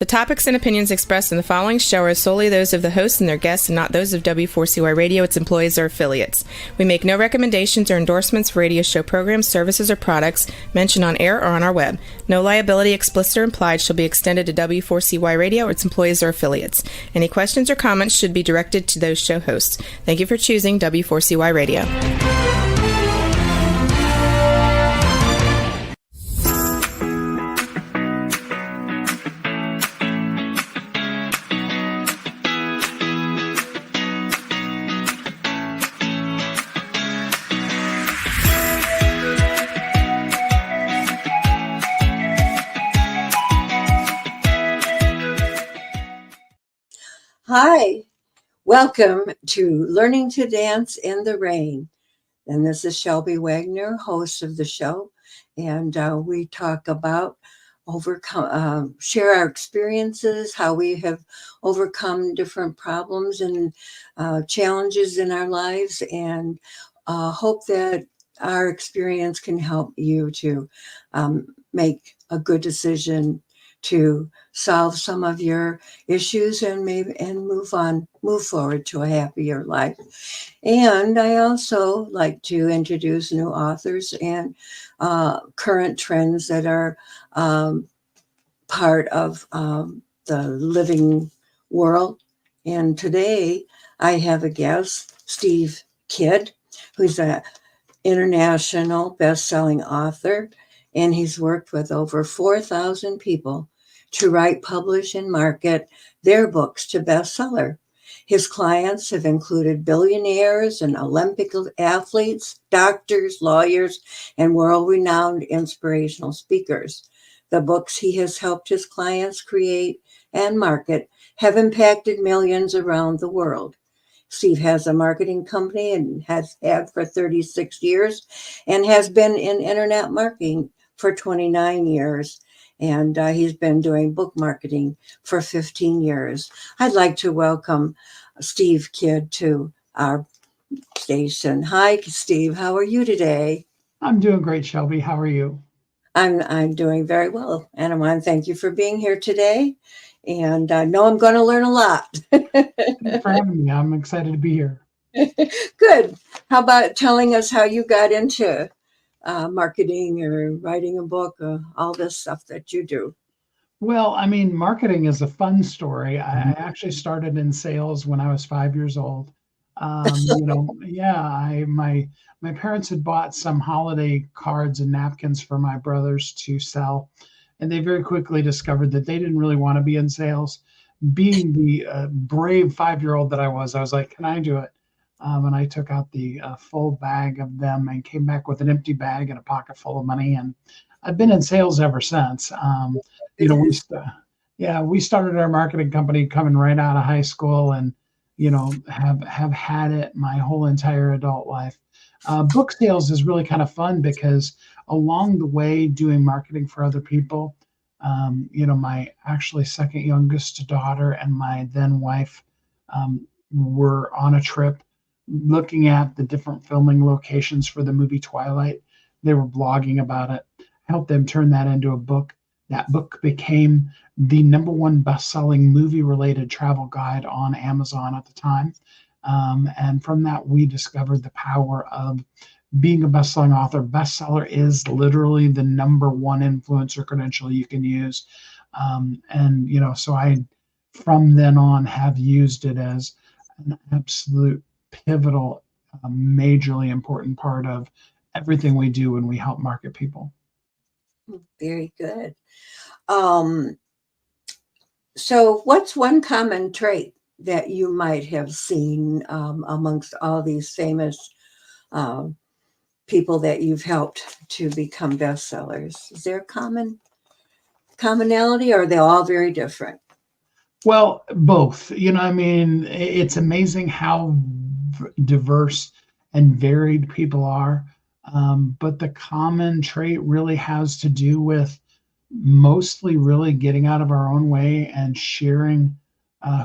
topics and opinions expressed in the following show are solely those of the hosts and their guests and not those of W4CY Radio, its employees, or affiliates. We make no recommendations or endorsements for radio show programs, services, or products mentioned on air or on our web. No liability, explicit or implied, shall be extended to W4CY Radio or its employees or affiliates. Any questions or comments should be directed to those show hosts. Thank you for choosing W4CY Radio. Hi, welcome to Learning to Dance in the Rain. And this is Shelby Wagner, host of the show. And we talk about share our experiences, how we have overcome different problems and challenges in our lives, and hope that our experience can help you to make a good decision to solve some of your issues and move forward to a happier life. And I also like to introduce new authors and current trends that are part of the living world. And today I have a guest, Steve Kidd, who's an international best-selling author, and he's worked with over 4,000 people to write, publish, and market their books to bestseller. His clients have included billionaires and Olympic athletes, doctors, lawyers, and world-renowned inspirational speakers. The books he has helped his clients create and market have impacted millions around the world. Steve has a marketing company and has had for 36 years and has been in internet marketing for 29 years. And he's been doing book marketing for 15 years. I'd like to welcome Steve Kidd to our station. Hi, Steve. How are you today? I'm doing great, Shelby. How are you? I'm doing very well. And I want to thank you for being here today. And I know I'm going to learn a lot. Thanks for having me. I'm excited to be here. Good. How about telling us how you got into marketing or writing a book, all this stuff that you do? Well, I mean, marketing is a fun story. I actually started in sales when I was 5 years old. My parents had bought some holiday cards and napkins for my brothers to sell, and they very quickly discovered that they didn't really want to be in sales. Being the brave 5-year-old that I was like, can I do it? And I took out the full bag of them and came back with an empty bag and a pocket full of money. And I've been in sales ever since. We started our marketing company coming right out of high school, and have had it my whole entire adult life. Book sales is really kind of fun because along the way, doing marketing for other people, my actually second youngest daughter and my then wife were on a trip looking at the different filming locations for the movie Twilight. They were blogging about it. I helped them turn that into a book. That book became the #1 best-selling movie-related travel guide on Amazon at the time. And from that, we discovered the power of being a best-selling author. Bestseller is literally the #1 influencer credential you can use. So I, from then on, have used it as an absolute pivotal, majorly important part of everything we do when we help market people. Very good. So what's one common trait that you might have seen amongst all these famous people that you've helped to become bestsellers? Is there a commonality, or are they all very different? Well, both. It's amazing how diverse and varied people are. But the common trait really has to do with mostly really getting out of our own way and sharing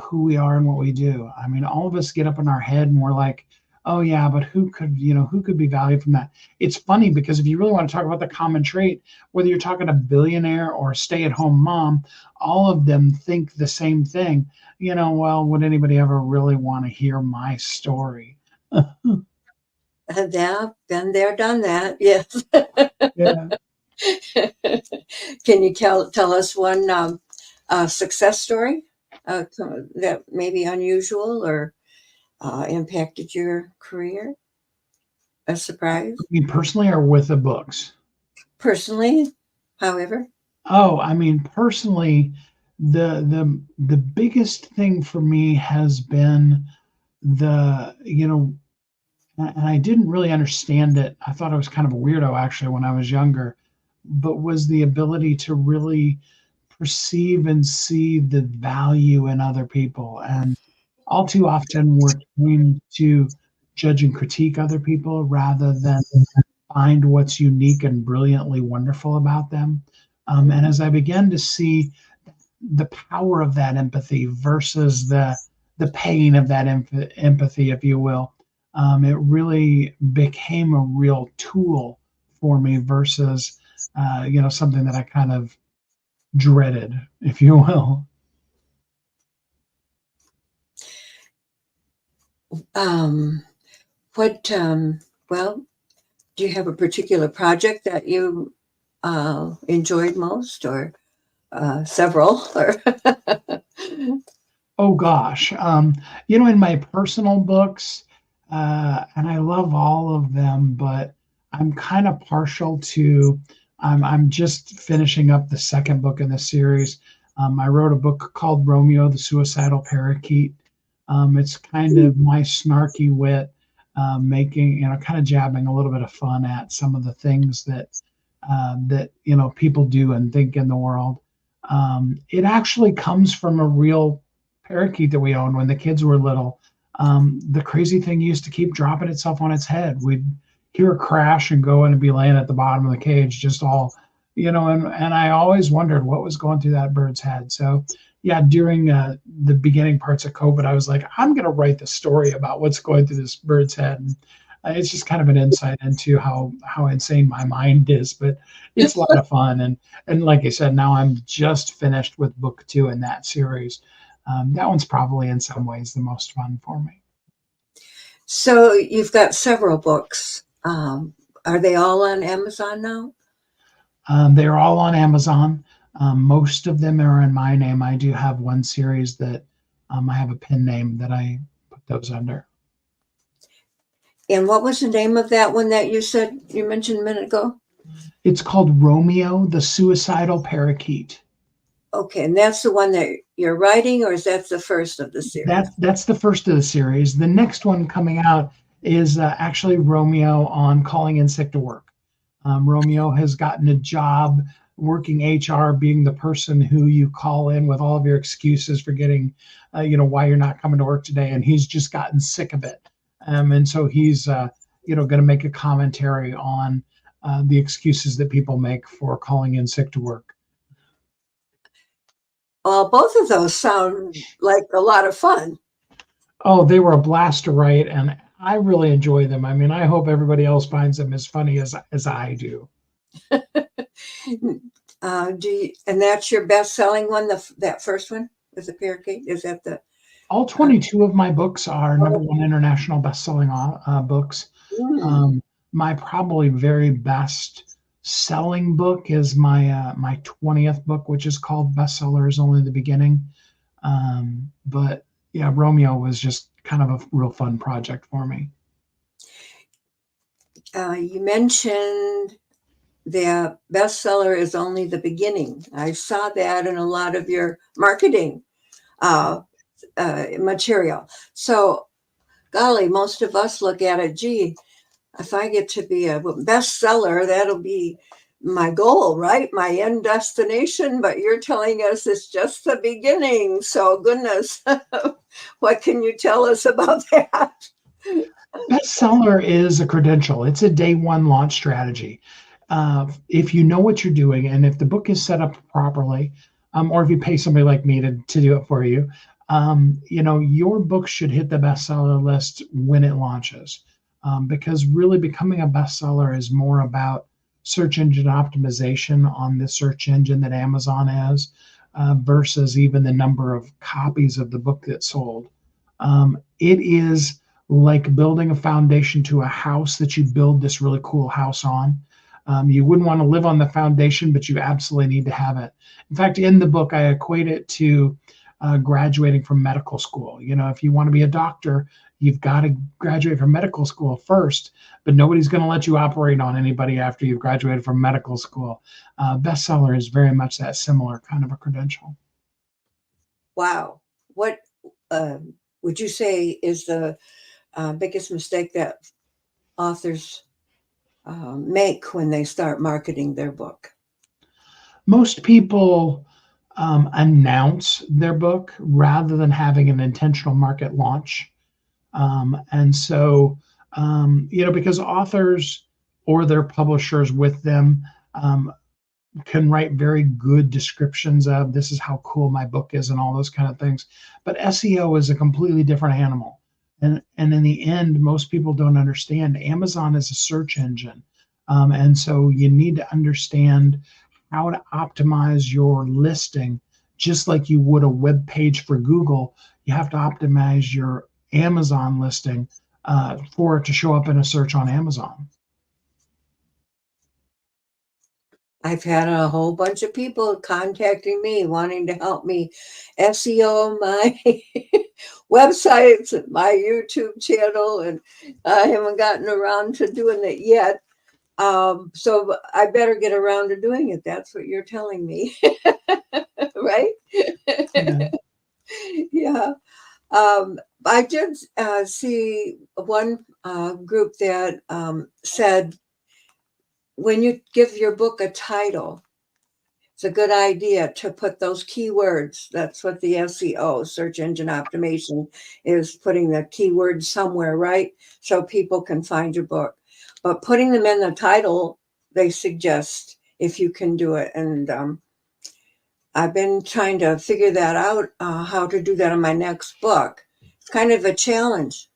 who we are and what we do. I mean, all of us get up in our head and we're like, oh yeah, but who could be valued from that? It's funny because if you really want to talk about the common trait, whether you're talking a billionaire or a stay-at-home mom, all of them think the same thing. Well, would anybody ever really want to hear my story? Yeah, been there, done that. Yes. Yeah. Can you tell us one success story that may be unusual or impacted your career? A surprise? I mean, personally or with the books? Personally, however. Oh, I mean, personally, the biggest thing for me has been and I didn't really understand it. I thought I was kind of a weirdo actually when I was younger, but was the ability to really perceive and see the value in other people. And all too often we're trained to judge and critique other people rather than find what's unique and brilliantly wonderful about them. And as I began to see the power of that empathy versus the pain of that empathy, if you will, it really became a real tool for me versus something that I kind of dreaded, if you will. Um, what, well, do you have a particular project that you enjoyed most or several? Or Oh gosh, in my personal books, and I love all of them, but I'm kind of partial to. I'm just finishing up the second book in the series. I wrote a book called Romeo, the Suicidal Parakeet. It's kind of my snarky wit, making kind of jabbing a little bit of fun at some of the things that people do and think in the world. It actually comes from a real parakeet that we owned when the kids were little. The crazy thing used to keep dropping itself on its head. We'd hear a crash and go in and be laying at the bottom of the cage, just all, and I always wondered what was going through that bird's head. So, yeah, during the beginning parts of COVID, I was like, I'm going to write the story about what's going through this bird's head. And it's just kind of an insight into how insane my mind is, but it's a lot of fun. And like I said, now I'm just finished with book 2 in that series. That one's probably in some ways the most fun for me. so you've got several books. Are they all on Amazon now? They're all on Amazon. Most of them are in my name. I do have one series that I have a pen name that I put those under. And what was the name of that one that you mentioned a minute ago? It's called Romeo, the Suicidal Parakeet. Okay, and that's the one that you're writing, or is that the first of the series? That's the first of the series. The next one coming out is actually Romeo on calling in sick to work. Romeo has gotten a job working HR, being the person who you call in with all of your excuses for getting, why you're not coming to work today, and he's just gotten sick of it. And so he's, going to make a commentary on the excuses that people make for calling in sick to work. Well, both of those sound like a lot of fun. Oh, they were a blast to write, and I really enjoy them. I mean, I hope everybody else finds them as funny as I do. And that's your best-selling one, that first one with the parakeet? Is that the? All 22 of my books are #1 international best-selling books. My probably very best selling book is my 20th book, which is called Bestseller is Only the Beginning. But yeah, Romeo was just kind of a real fun project for me. You mentioned the bestseller is only the beginning. I saw that in a lot of your marketing material. So, golly, most of us look at it, gee, if I get to be a bestseller, that'll be my goal, right? My end destination. But you're telling us it's just the beginning. So, goodness, what can you tell us about that? Bestseller is a credential. It's a day one launch strategy. If you know what you're doing, and if the book is set up properly, or if you pay somebody like me to do it for you, your book should hit the bestseller list when it launches, because really becoming a bestseller is more about search engine optimization on the search engine that Amazon is, versus even the number of copies of the book that sold. It is like building a foundation to a house that you build this really cool house on. You wouldn't want to live on the foundation, but you absolutely need to have it. In fact, in the book, I equate it to graduating from medical school. If you want to be a doctor, you've got to graduate from medical school first, but nobody's going to let you operate on anybody after you've graduated from medical school. Bestseller is very much that similar kind of a credential. Wow. What would you say is the biggest mistake that authors make when they start marketing their book? Most people announce their book rather than having an intentional market launch. And so, because authors or their publishers with them can write very good descriptions of this is how cool my book is and all those kind of things. But SEO is a completely different animal. And in the end, most people don't understand Amazon is a search engine. And so you need to understand how to optimize your listing, just like you would a web page for Google. You have to optimize your Amazon listing for it to show up in a search on Amazon. I've had a whole bunch of people contacting me wanting to help me SEO my websites and my YouTube channel, and I haven't gotten around to doing it yet. So I better get around to doing it. That's what you're telling me, right? Yeah. Yeah. I did see one group that said, when you give your book a title, it's a good idea to put those keywords. That's what the SEO, search engine optimization, is, putting the keywords somewhere, right? So people can find your book. But putting them in the title, they suggest, if you can do it. And I've been trying to figure that out, how to do that on my next book. It's kind of a challenge.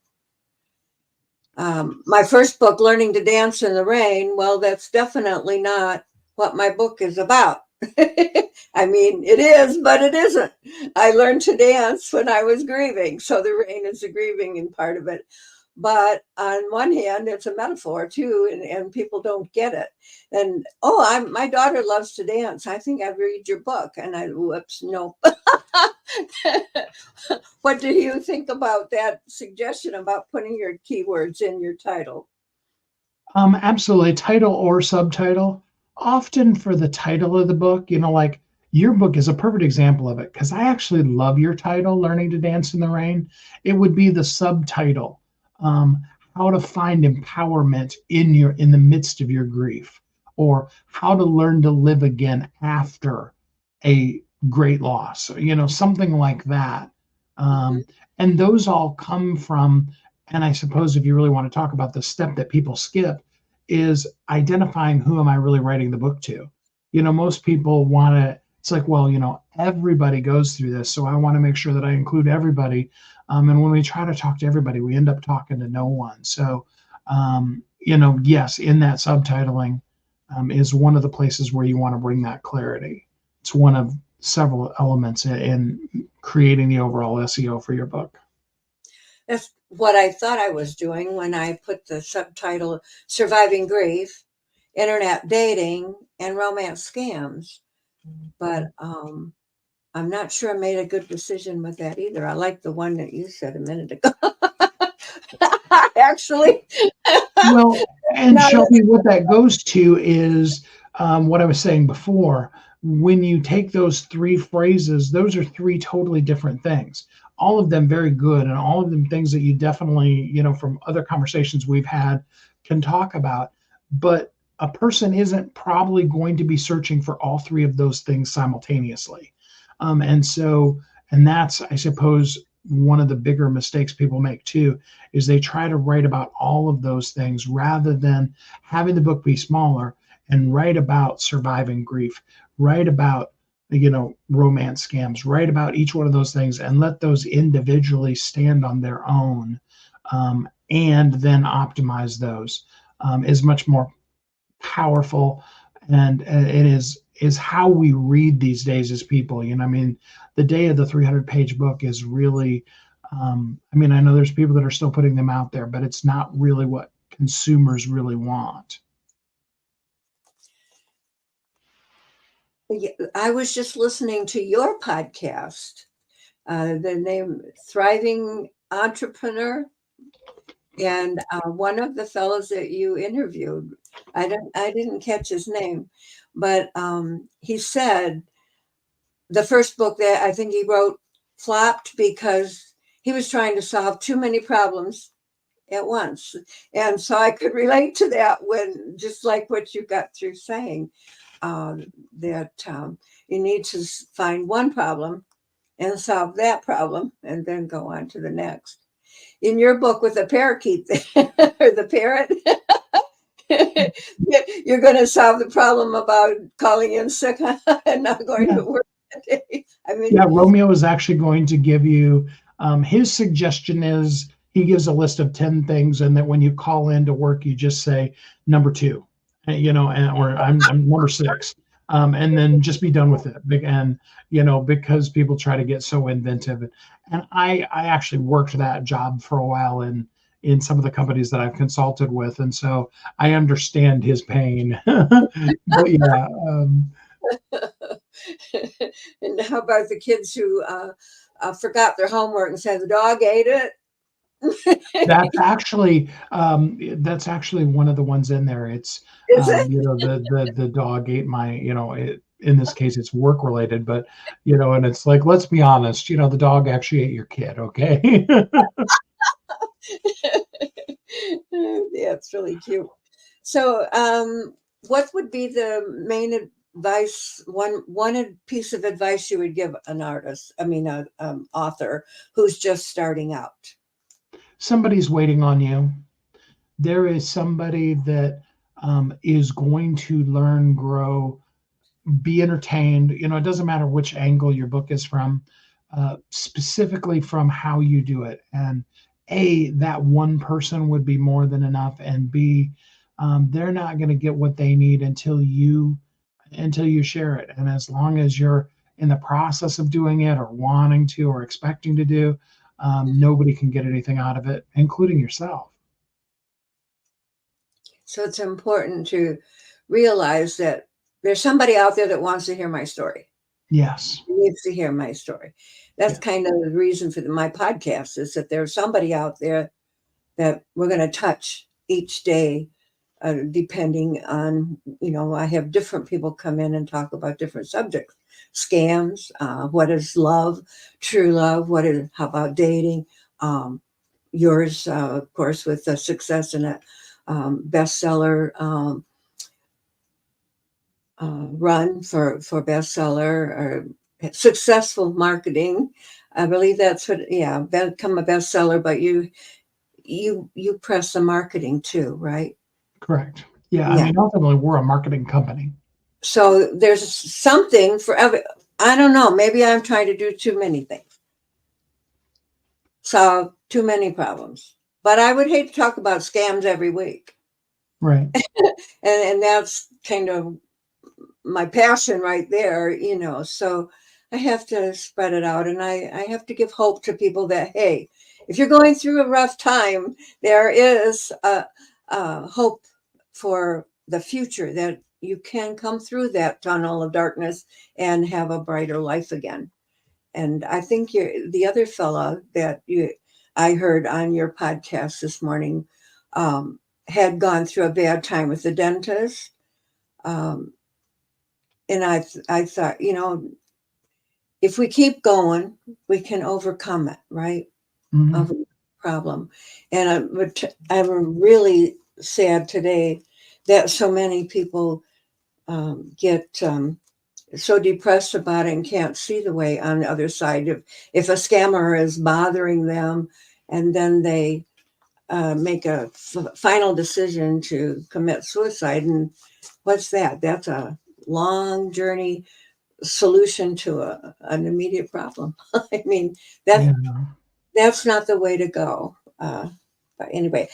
My first book, Learning to Dance in the Rain, well, that's definitely not what my book is about. I mean, it is, but it isn't. I learned to dance when I was grieving, so the rain is the grieving in part of it. But on one hand, it's a metaphor too, and people don't get it. And my daughter loves to dance. I think I read your book, and whoops, no. What do you think about that suggestion about putting your keywords in your title? Absolutely, title or subtitle. Often for the title of the book, like your book is a perfect example of it, because I actually love your title, Learning to Dance in the Rain. It would be the subtitle, how to find empowerment in the midst of your grief, or how to learn to live again after a great loss, something like that. Mhm. And those all come from, and I suppose if you really want to talk about the step that people skip, is identifying who am I really writing the book to. Most people want to, it's like, well, everybody goes through this, so I want to make sure that I include everybody. And when we try to talk to everybody, we end up talking to no one. So, yes, in that subtitling is one of the places where you want to bring that clarity. It's one of several elements in creating the overall SEO for your book. That's what I thought I was doing when I put the subtitle Surviving Grief, Internet Dating, and Romance Scams. But I'm not sure I made a good decision with that either. I like the one that you said a minute ago. Actually. Well, and Now, Shelby, what that goes to is what I was saying before. When you take those three phrases, those are three totally different things. All of them very good, and all of them things that you definitely, from other conversations we've had, can talk about. But a person isn't probably going to be searching for all three of those things simultaneously. And that's, I suppose, one of the bigger mistakes people make too, is they try to write about all of those things rather than having the book be smaller and write about surviving grief, write about romance scams. Write about each one of those things and let those individually stand on their own, and then optimize those, is much more powerful. And it is how we read these days as people. I mean, the day of the 300-page book is really, I mean, I know there's people that are still putting them out there, but it's not really what consumers really want. I was just listening to your podcast, the name Thriving Entrepreneur. And one of the fellows that you interviewed, I didn't catch his name, but he said the first book that I think he wrote flopped because he was trying to solve too many problems at once. And so I could relate to that, when just like what you got through saying, that you need to find one problem and solve that problem and then go on to the next. In your book with the parakeet or the parrot, you're going to solve the problem about calling in sick and not going to work that day. I mean, Yeah, Romeo is actually going to give you, his suggestion is he gives a list of 10 things, and that when you call in to work, you just say number 2, or I'm number 6, and then just be done with it. And, because people try to get so inventive. And I actually worked that job for a while in some of the companies that I've consulted with. And so I understand his pain. But yeah. And how about the kids who forgot their homework and said the dog ate it? That's actually one of the ones in there. It's, Is it? the dog ate my, in this case it's work related, but and it's like, let's be honest, the dog actually ate your kid. Okay. Yeah, it's really cute. So, what would be the main advice? One piece of advice you would give an artist, I mean, a author who's just starting out. Somebody's waiting on you. There is somebody that, is going to learn, grow, be entertained. It doesn't matter which angle your book is from, specifically from how you do it. And A, that one person would be more than enough. And B, they're not going to get what they need until you share it. And as long as you're in the process of doing it, or wanting to, or expecting to do, nobody can get anything out of it, including yourself. So it's important to realize that there's somebody out there that wants to hear my story. Yes. Needs to hear my story. That's kind of the reason for my podcast, is that there's somebody out there that we're going to touch each day, depending on, I have different people come in and talk about different subjects, scams, what is love, true love, how about dating, yours, of course, with the success in a bestseller, run for bestseller, or successful marketing. I believe that's what, become a bestseller, but you press the marketing too, right? Correct. Yeah. I mean, ultimately, we're a marketing company. So there's something for every, I don't know, maybe I'm trying to do too many things, solve too many problems, but I would hate to talk about scams every week. Right. And that's kind of my passion right there, so I have to spread it out, and I have to give hope to people that, hey, if you're going through a rough time, there is a hope for the future, that you can come through that tunnel of darkness and have a brighter life again. And I think the other fella that I heard on your podcast this morning, had gone through a bad time with the dentist. And I thought, if we keep going, we can overcome it, right? Mm-hmm. Of a problem. And I'm really sad today that so many people get so depressed about it and can't see the way on the other side. If a scammer is bothering them, and then they make a final decision to commit suicide, and what's that? That's a long journey solution to an immediate problem. I mean, that Yeah. that's not the way to go. But anyway,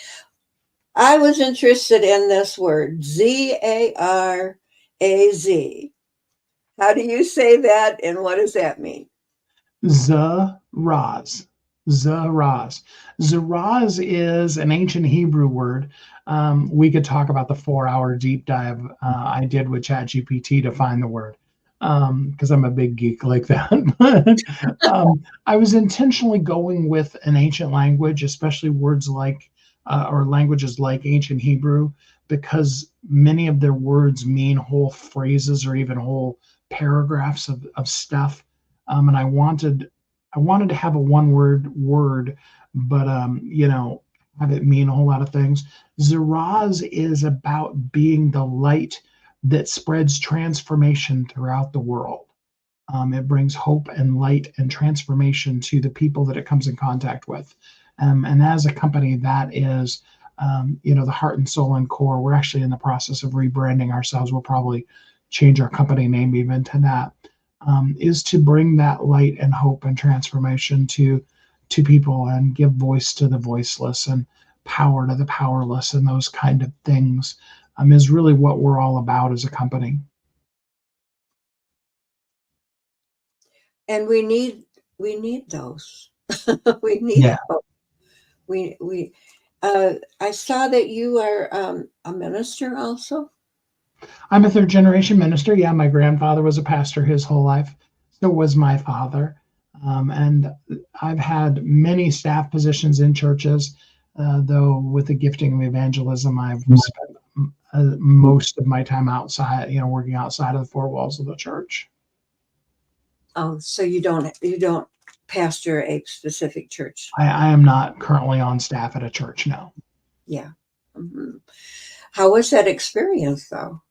I was interested in this word, Zaraz. How do you say that, and what does that mean? Zaraz. Zaraz. Zaraz is an ancient Hebrew word. We could talk about the 4-hour deep dive I did with ChatGPT to find the word because I'm a big geek like that. I was intentionally going with an ancient language, especially words like or languages like ancient Hebrew, because many of their words mean whole phrases or even whole paragraphs of stuff. And I wanted to have a word, but have it mean a whole lot of things. Zaraz is about being the light that spreads transformation throughout the world. It brings hope and light and transformation to the people that it comes in contact with. And as a company, that is, the heart and soul and core. We're actually in the process of rebranding ourselves. We'll probably change our company name even to that. Is to bring that light and hope and transformation to people and give voice to the voiceless and power to the powerless and those kind of things is really what we're all about as a company. And we need those. We need Yeah. hope. We I saw that you are a minister also. I'm a third generation minister. Yeah, my grandfather was a pastor his whole life. So was my father. And I've had many staff positions in churches, though with the gifting of evangelism, I've spent most of my time outside, working outside of the four walls of the church. Oh, so you don't pastor a specific church. I am not currently on staff at a church, no. Yeah. Mhm. How was that experience though?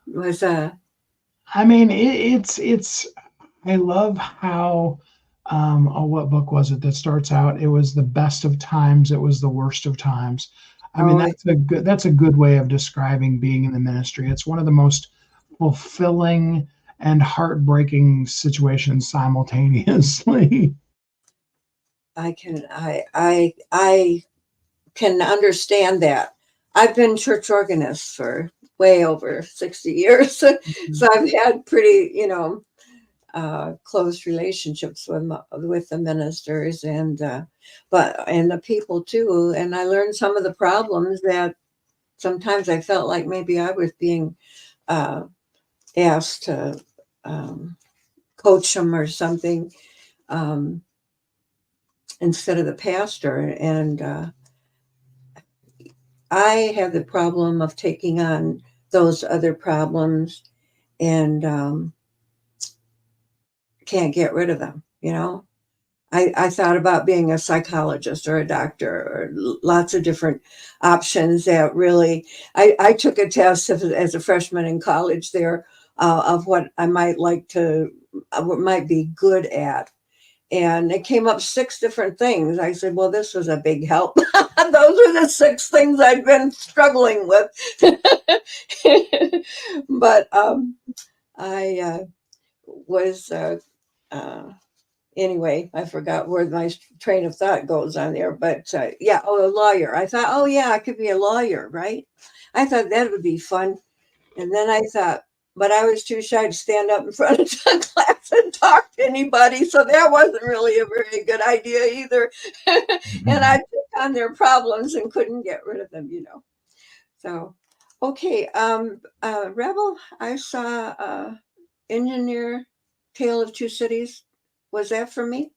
Was I mean, it's. I love how. What book was it that starts out? It was the best of times. It was the worst of times. I mean, oh that's a good way of describing being in the ministry. It's one of the most fulfilling and heartbreaking situations simultaneously. I can understand that. I've been church organist for way over 60 years. So I've had pretty, close relationships with the ministers and the people too. And I learned some of the problems that sometimes I felt like maybe I was being uh, asked to coach them or something um, instead of the pastor. And I have the problem of taking on those other problems and can't get rid of them. I thought about being a psychologist or a doctor or lots of different options that really, I took a test as a freshman in college there of what I might what might be good at. And it came up 6 different things. I said, well, this was a big help. Those are the 6 things I've been struggling with. But I was, anyway, I forgot where my train of thought goes on there. But yeah, a lawyer. I thought, oh, yeah, I could be a lawyer, right? I thought that would be fun. And then I thought, but I was too shy to stand up in front of the class and talk to anybody. So that wasn't really a very good idea either. And I took on their problems and couldn't get rid of them. So, okay. Rebel, I saw Engineer Tale of Two Cities. Was that for me?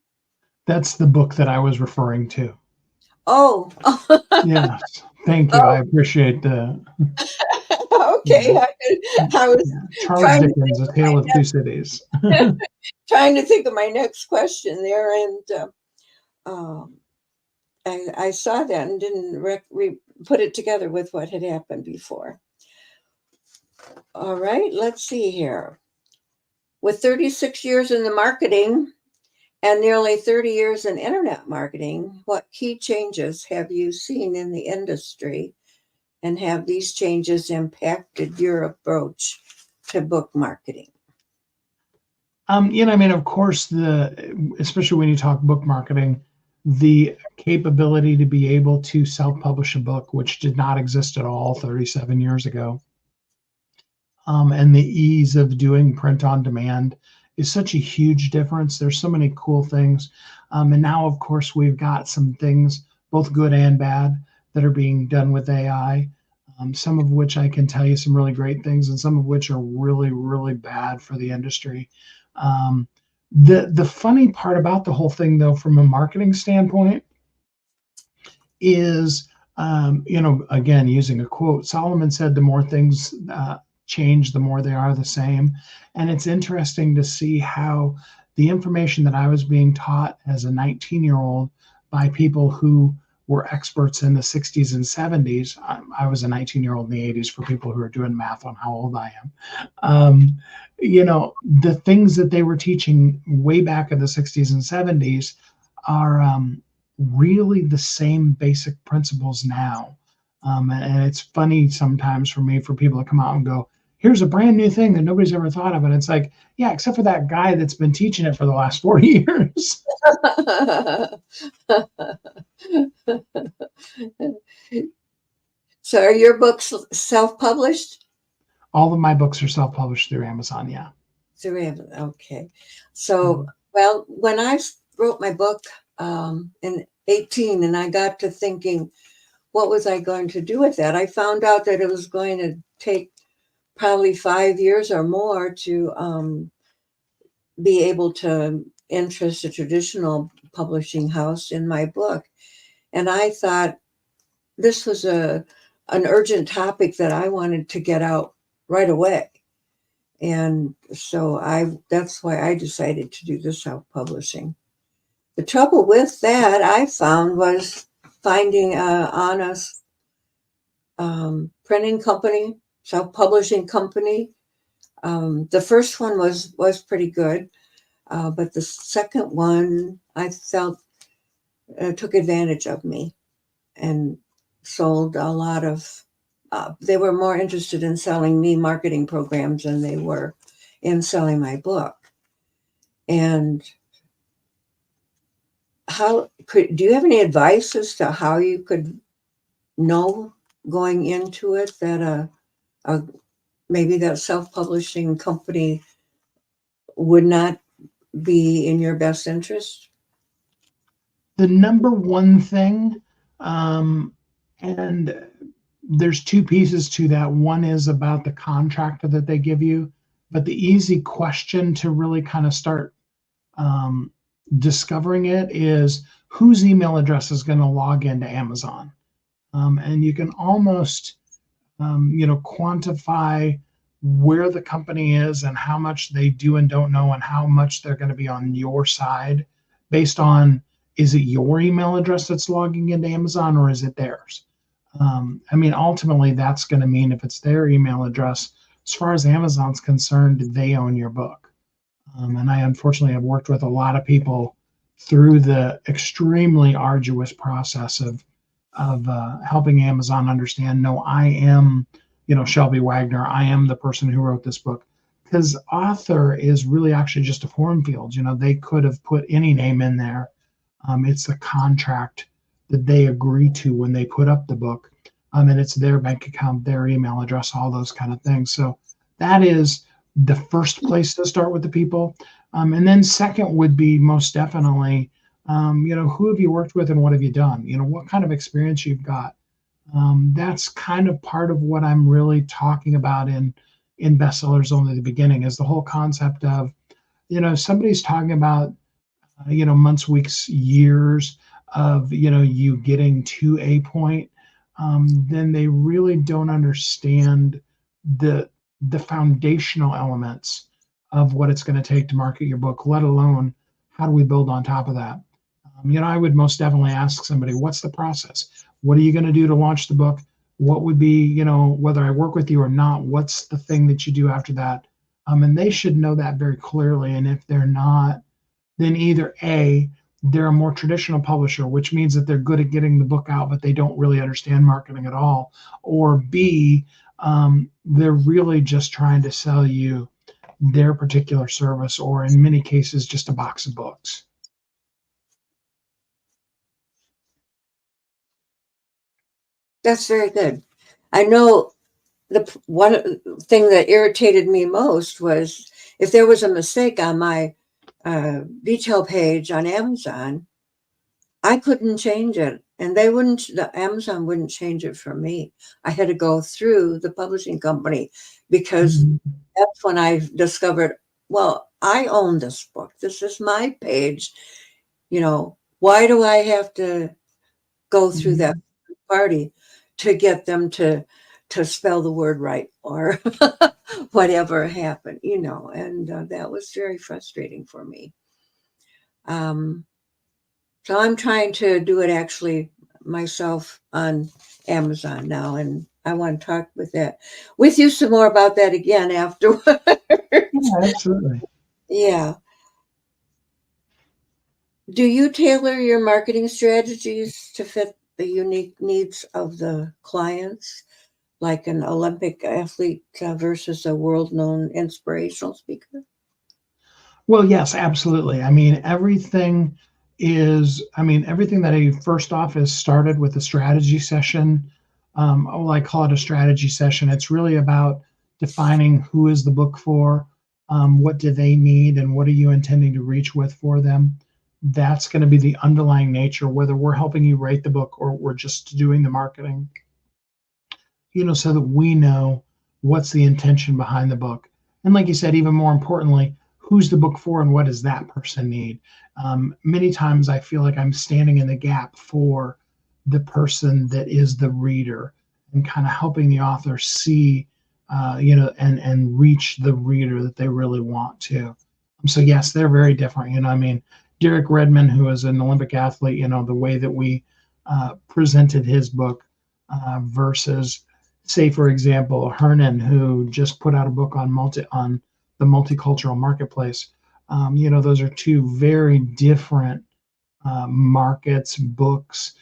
That's the book that I was referring to. Oh, Yes. Thank you. I oh, appreciate the. okay. Yeah. I was Yeah. Charles trying to Dickens, A Tale of Two Cities. trying to think of my next question there, and um, I saw that and didn't put it together with what had happened before. All right, let's see here. With 36 years in the marketing and nearly 30 years in internet marketing, what key changes have you seen in the industry, and have these changes impacted your approach to book marketing? I mean, of course, especially when you talk book marketing, the capability to be able to self-publish a book, which did not exist at all 37 years ago, and the ease of doing print on demand is such a huge difference. There's so many cool things. And now, of course, we've got some things, both good and bad, that are being done with AI. Some of which I can tell you some really great things, and some of which are really, really bad for the industry. Um, the funny part about the whole thing, though, from a marketing standpoint, is, again, using a quote, Solomon said, the more things change, the more they are the same. And it's interesting to see how the information that I was being taught as a 19-year-old by people who were experts in the 60s and 70s. I was a 19-year-old in the 80s for people who are doing math on how old I am. The things that they were teaching way back in the 60s and 70s are really the same basic principles now. And it's funny sometimes for me, for people to come out and go, here's a brand new thing that nobody's ever thought of. And it's like, yeah, except for that guy that's been teaching it for the last 40 years. So are your books self-published? All of my books are self-published through Amazon. Yeah. Through Amazon. Okay. So, well, when I wrote my book in 18 and I got to thinking, what was I going to do with that? I found out that it was going to take probably 5 years or more to be able to interest a traditional publishing house in my book. And I thought this was an urgent topic that I wanted to get out right away. And so that's why I decided to do the self-publishing. The trouble with that, I found, was finding an honest printing company, self-publishing company. The first one was pretty good, but the second one, I felt took advantage of me and sold a lot of. They were more interested in selling me marketing programs than they were in selling my book. And do you have any advice as to how you could know going into it that maybe that self-publishing company would not be in your best interest? The number one thing, and there's two pieces to that. One is about the contract that they give you, but the easy question to really kind of start discovering it is, whose email address is going to log into Amazon. And you can almost, quantify where the company is and how much they do and don't know and how much they're going to be on your side based on, is it your email address that's logging into Amazon or is it theirs? Ultimately, that's going to mean if it's their email address, as far as Amazon's concerned, they own your book. And I unfortunately have worked with a lot of people through the extremely arduous process of helping Amazon understand, no, I am, Shelby Wagner, I am the person who wrote this book. Because author is really actually just a form field. They could have put any name in there. It's the contract that they agree to when they put up the book. And it's their bank account, their email address, all those kind of things. So that is the first place to start with the people. And then second would be most definitely, who have you worked with and what have you done? What kind of experience you've got. That's kind of part of what I'm really talking about in Bestsellers Only the Beginning, is the whole concept of, somebody's talking about, months, weeks, years of, you getting to a point, then they really don't understand the foundational elements of what it's going to take to market your book, let alone how do we build on top of that. I would most definitely ask somebody, what's the process? What are you going to do to launch the book? What would be, whether I work with you or not, what's the thing that you do after that? And they should know that very clearly. And if they're not, then either A, they're a more traditional publisher, which means that they're good at getting the book out, but they don't really understand marketing at all. Or B, they're really just trying to sell you their particular service, or in many cases, just a box of books. That's very good. I know the one thing that irritated me most was if there was a mistake on my detail page on Amazon, I couldn't change it, and the Amazon wouldn't change it for me. I had to go through the publishing company because Mhm. that's when I discovered, well, I own this book. This is my page. Why do I have to go through that party to get them to spell the word right or whatever happened, and that was very frustrating for me. Um, so I'm trying to do it actually myself on Amazon now, and I want to talk with you some more about that again afterwards. Yeah, absolutely. Yeah. Do you tailor your marketing strategies to fit the unique needs of the clients, like an Olympic athlete versus a world-known inspirational speaker? Well, yes, absolutely. Everything that I first off is started with a strategy session. Well, I call it a strategy session. It's really about defining who is the book for, what do they need, and what are you intending to reach with for them. That's going to be the underlying nature, whether we're helping you write the book or we're just doing the marketing, so that we know what's the intention behind the book. And like you said, even more importantly, who's the book for and what does that person need? Many times I feel like I'm standing in the gap for the person that is the reader and kind of helping the author see, and reach the reader that they really want to. So yes, they're very different. Derek Redmond, who is an Olympic athlete, the way that we presented his book versus, say, for example, Hernan, who just put out a book on the multicultural marketplace. Those are two very different markets, books,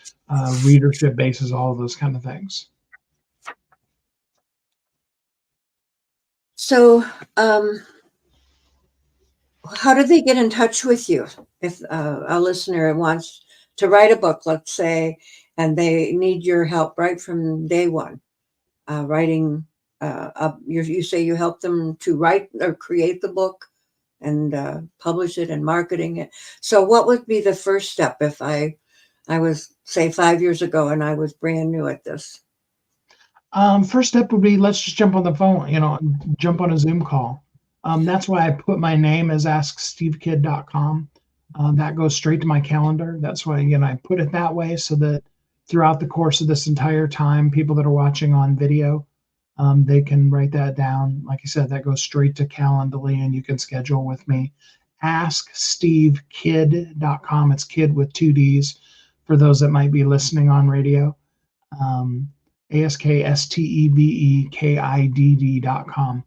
readership bases, all of those kind of things. So, how do they get in touch with you if a listener wants to write a book, let's say, and they need your help right from day one? Writing, you say you help them to write or create the book and publish it and marketing it. So, what would be the first step if I was, say, 5 years ago and I was brand new at this? First step would be, let's just jump on the phone, jump on a Zoom call. That's why I put my name as askstevekid.com. That goes straight to my calendar. That's why, I put it that way so that throughout the course of this entire time, people that are watching on video, they can write that down. Like I said, that goes straight to Calendly and you can schedule with me. AskSteveKid.com. It's kid with two D's for those that might be listening on radio. AskStevekidd.com.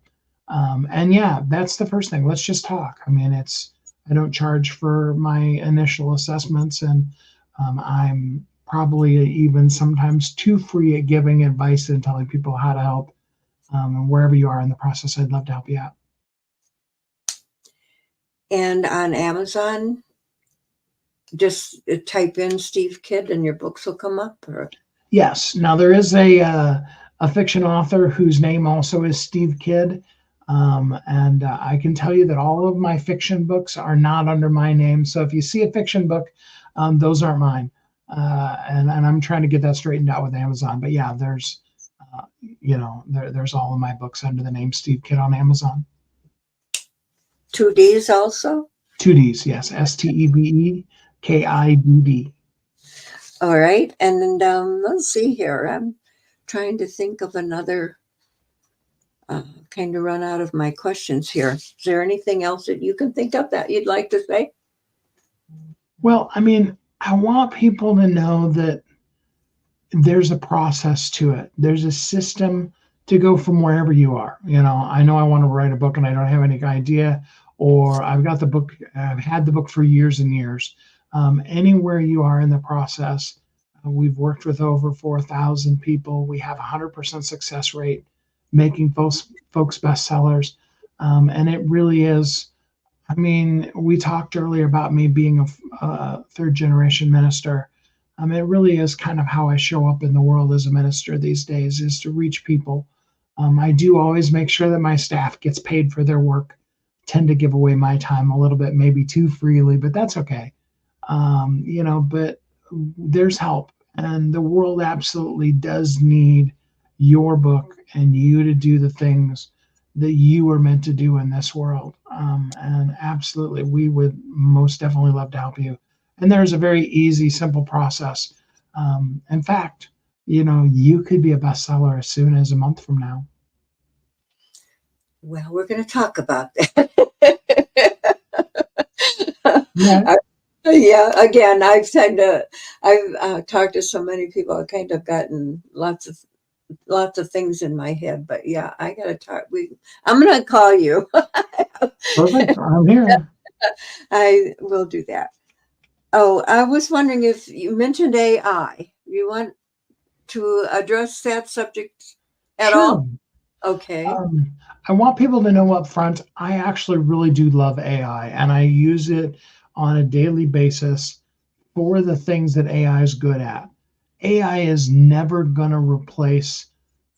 And yeah, that's the first thing. Let's just talk. I don't charge for my initial assessments, and I'm probably even sometimes too free at giving advice and telling people how to help. And wherever you are in the process, I'd love to help you out. And on Amazon, just type in Steve Kidd and your books will come up? Or? Yes. Now there is a fiction author whose name also is Steve Kidd. And I can tell you that all of my fiction books are not under my name. So if you see a fiction book, those aren't mine. And I'm trying to get that straightened out with Amazon. But yeah, there's all of my books under the name Steve Kidd on Amazon. 2 Ds also? 2 Ds, yes. STEVEKIDD. All right. And let's see here. I'm trying to think of another, kind of run out of my questions here. Is there anything else that you can think of that you'd like to say? Well, I want people to know that there's a process to it. There's a system to go from wherever you are. I know I want to write a book and I don't have any idea, or I've had the book for years and years. Anywhere you are in the process, we've worked with over 4,000 people. We have 100% success rate, making folks bestsellers. And it really is. I mean, we talked earlier about me being a third generation minister. It really is kind of how I show up in the world as a minister these days, is to reach people. I do always make sure that my staff gets paid for their work. Tend to give away my time a little bit, maybe too freely, but that's okay. But there's help, and the world absolutely does need your book and you to do the things that you are meant to do in this world. And absolutely, we would most definitely love to help you. And there's a very easy, simple process. In fact, you could be a bestseller as soon as a month from now. Well, we're going to talk about that. Yeah. Yeah, again, I've talked to so many people. I've kind of gotten lots of things in my head. But yeah, I got to talk. I'm going to call you. Perfect. I'm here. I will do that. Oh, I was wondering if you mentioned AI. You want to address that subject at all? Sure. Okay. I want people to know up front, I actually really do love AI, and I use it on a daily basis for the things that AI is good at. AI is never going to replace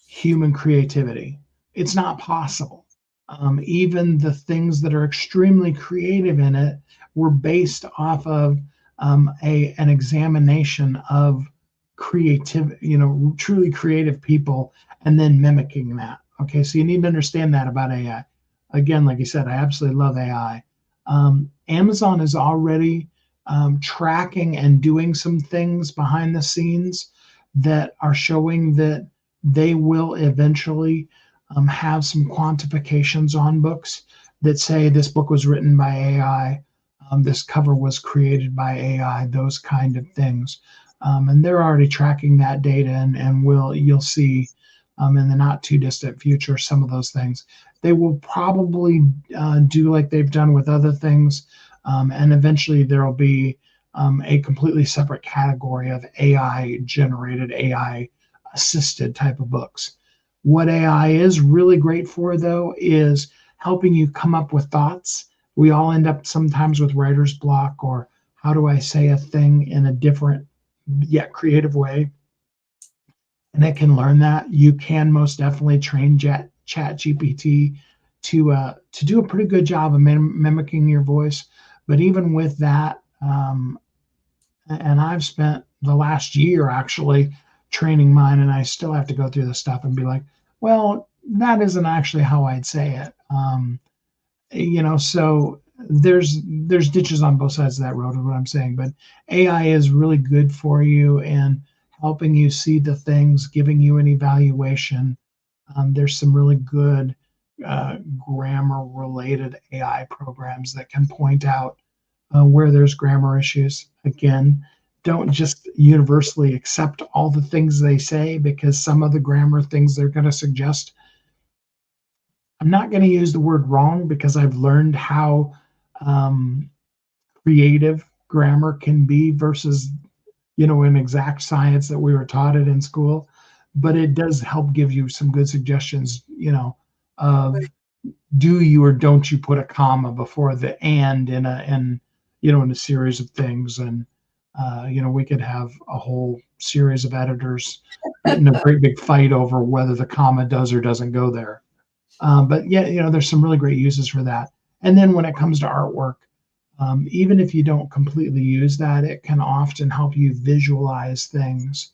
human creativity. It's not possible. Even the things that are extremely creative in it were based off of an examination of creative, truly creative people, and then mimicking that. Okay, so you need to understand that about AI. Again, like you said, I absolutely love AI. Amazon is already tracking and doing some things behind the scenes that are showing that they will eventually have some quantifications on books that say this book was written by AI, this cover was created by AI, those kind of things. And they're already tracking that data, and you'll see in the not too distant future some of those things. They will probably do like they've done with other things, and eventually there will be a completely separate category of AI generated, AI assisted type of books. What AI is really great for, though, is helping you come up with thoughts. We all end up sometimes with writer's block, or how do I say a thing in a different yet creative way? And it can learn that. You can most definitely train Chat GPT to do a pretty good job of mimicking your voice. But even with that, and I've spent the last year actually training mine, and I still have to go through this stuff and be like, well, that isn't actually how I'd say it. So there's ditches on both sides of that road, is what I'm saying. But AI is really good for you and helping you see the things, giving you an evaluation. There's some really good grammar related AI programs that can point out where there's grammar issues. Again, don't just universally accept all the things they say, because some of the grammar things they're going to suggest, I'm not going to use the word wrong, because I've learned how creative grammar can be versus, an exact science that we were taught it in school. But it does help give you some good suggestions, of do you or don't you put a comma before the and in a series of things. And we could have a whole series of editors getting a great big fight over whether the comma does or doesn't go there. But yeah, there's some really great uses for that. And then when it comes to artwork, even if you don't completely use that, it can often help you visualize things,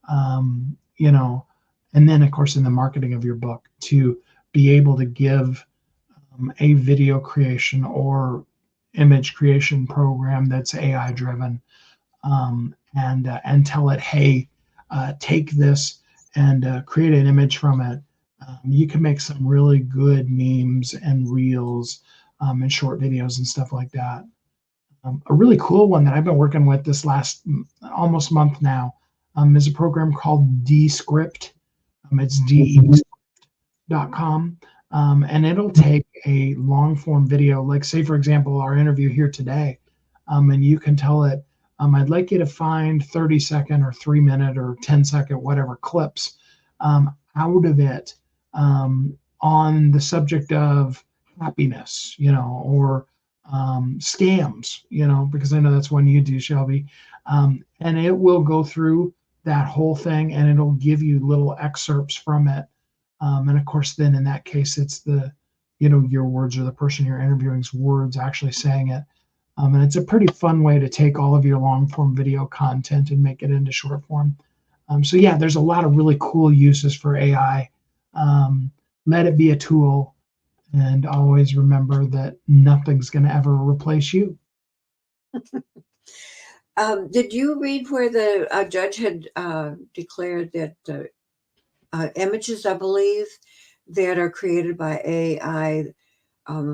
and then of course in the marketing of your book, to be able to give a video creation or image creation program that's AI driven, and tell it, hey, take this and create an image from it. You can make some really good memes and reels, and short videos and stuff like that. A really cool one that I've been working with this last almost month now is a program called Descript. It's de.com. And it'll take a long form video, like say, for example, our interview here today. And you can tell it, I'd like you to find 30-second or 3-minute or 10-second, whatever clips out of it on the subject of happiness, or scams, because I know that's one you do, Shelby. And it will go through that whole thing and it'll give you little excerpts from it. And of course, then in that case, it's your words or the person you're interviewing's words actually saying it. And it's a pretty fun way to take all of your long form video content and make it into short form. So yeah, there's a lot of really cool uses for AI. Let it be a tool, and always remember that nothing's going to ever replace you. Did you read where the judge had declared that images, I believe, that are created by AI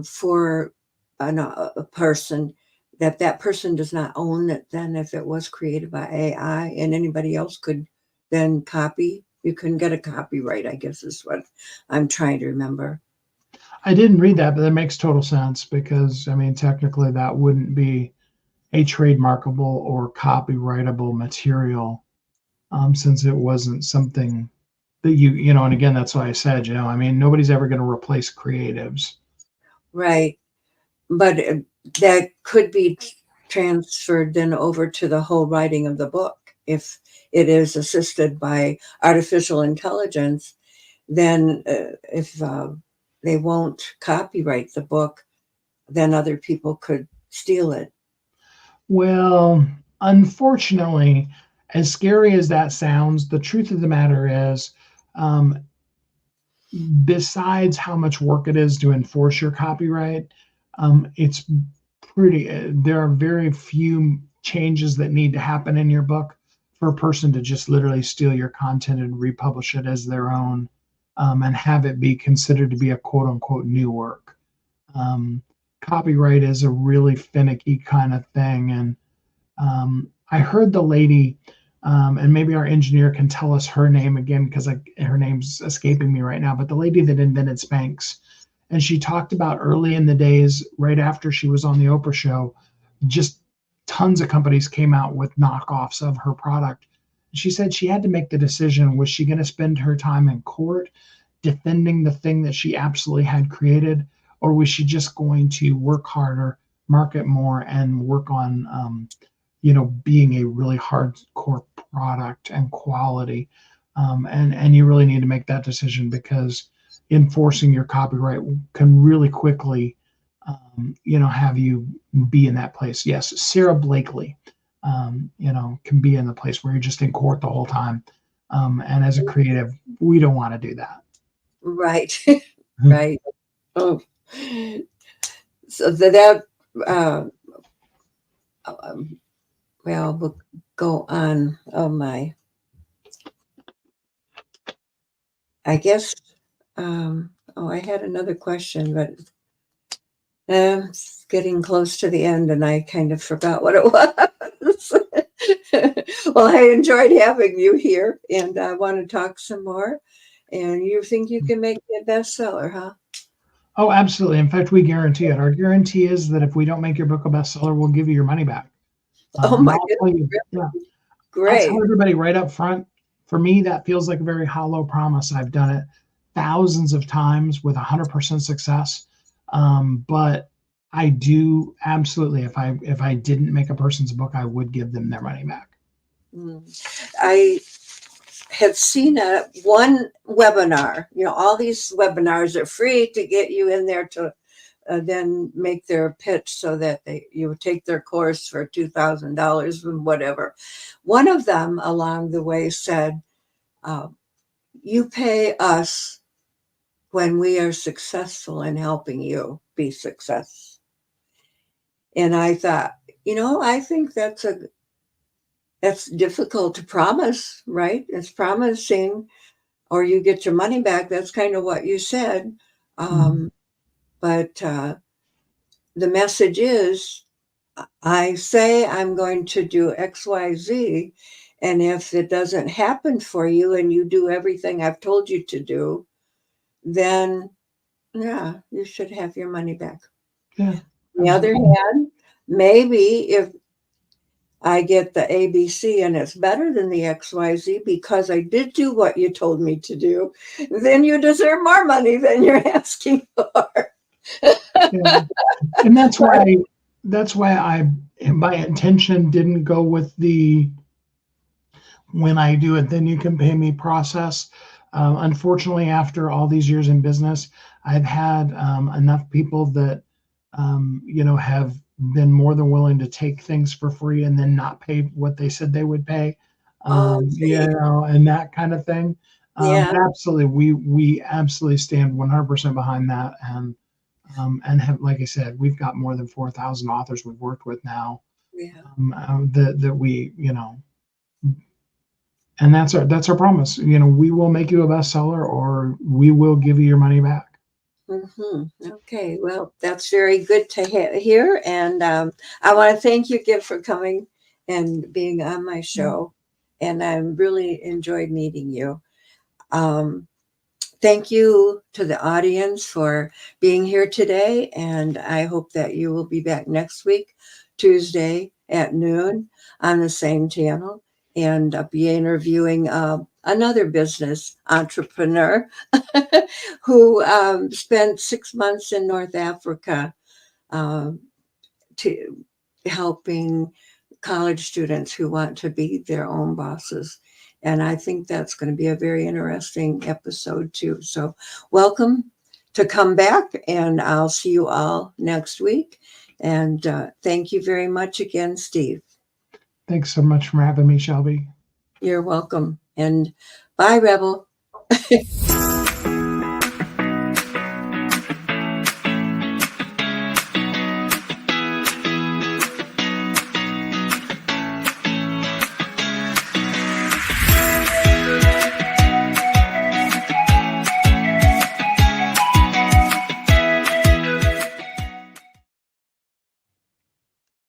for a person, that person does not own it then if it was created by AI and anybody else could then copy? You couldn't get a copyright, I guess is what I'm trying to remember. I didn't read that, but that makes total sense because, I mean, technically that wouldn't be a trademarkable or copyrightable material since it wasn't something that and again, that's why I said, I mean, nobody's ever going to replace creatives. Right. But that could be transferred then over to the whole writing of the book. If it is assisted by artificial intelligence, then if they won't copyright the book, then other people could steal it. Well, unfortunately, as scary as that sounds, the truth of the matter is, besides how much work it is to enforce your copyright, it's there are very few changes that need to happen in your book for a person to just literally steal your content and republish it as their own, and have it be considered to be a quote unquote new work. Copyright is a really finicky kind of thing. And I heard the lady, and maybe our engineer can tell us her name again because her name's escaping me right now, but the lady that invented Spanx. And she talked about early in the days, right after she was on the Oprah show, just tons of companies came out with knockoffs of her product. She said she had to make the decision, was she going to spend her time in court defending the thing that she absolutely had created, or was she just going to work harder, market more, and work on being a really hardcore product and quality. And you really need to make that decision because enforcing your copyright can really quickly, have you be in that place. Yes, Sarah Blakely, can be in the place where you're just in court the whole time. And as a creative, we don't want to do that. Right. Right. Oh, so that well, we'll go on. Oh my. I guess. I had another question, but it's getting close to the end, and I kind of forgot what it was. Well, I enjoyed having you here, and I want to talk some more. And you think you can make me a bestseller, huh? Oh, absolutely. In fact, we guarantee it. Our guarantee is that if we don't make your book a bestseller, we'll give you your money back. Oh my goodness. Yeah. Great. I'll tell everybody right up front, for me, that feels like a very hollow promise. I've done it thousands of times with 100% success. But I do absolutely, if I didn't make a person's book, I would give them their money back. I have seen one webinar. All these webinars are free to get you in there to then make their pitch so that you would take their course for $2,000 and whatever. One of them along the way said, you pay us when we are successful in helping you be successful. And I thought, I think that's difficult to promise, right? It's promising or you get your money back. That's kind of what you said. But the message is, I say I'm going to do X, Y, Z. And if it doesn't happen for you and you do everything I've told you to do, then yeah, you should have your money back. Yeah. On the other hand, maybe if I get the ABC and it's better than the XYZ because I did do what you told me to do, then you deserve more money than you're asking for. Yeah. And that's why my intention didn't go with the when I do it, then you can pay me process. Unfortunately, after all these years in business, I've had enough people that have been more than willing to take things for free and then not pay what they said they would pay, Oh, see. and that kind of thing. Yeah, But absolutely, we absolutely stand 100% behind that, and have, like I said, we've got more than 4,000 authors we've worked with now, yeah. that we, and that's our promise. We will make you a bestseller, or we will give you your money back. Okay, well, that's very good to hear. And I want to thank you again for coming and being on my show. And I really enjoyed meeting you. Um, Thank you to the audience for being here today. And I hope that you will be back next week, Tuesday at noon on the same channel. And I'll be interviewing another business entrepreneur who spent 6 months in North Africa um, to helping college students who want to be their own bosses. And I think that's going to be a very interesting episode too. So welcome to come back, and I'll see you all next week. And thank you very much again, Steve. Thanks so much for having me, Shelby. You're welcome. And bye, Rebel.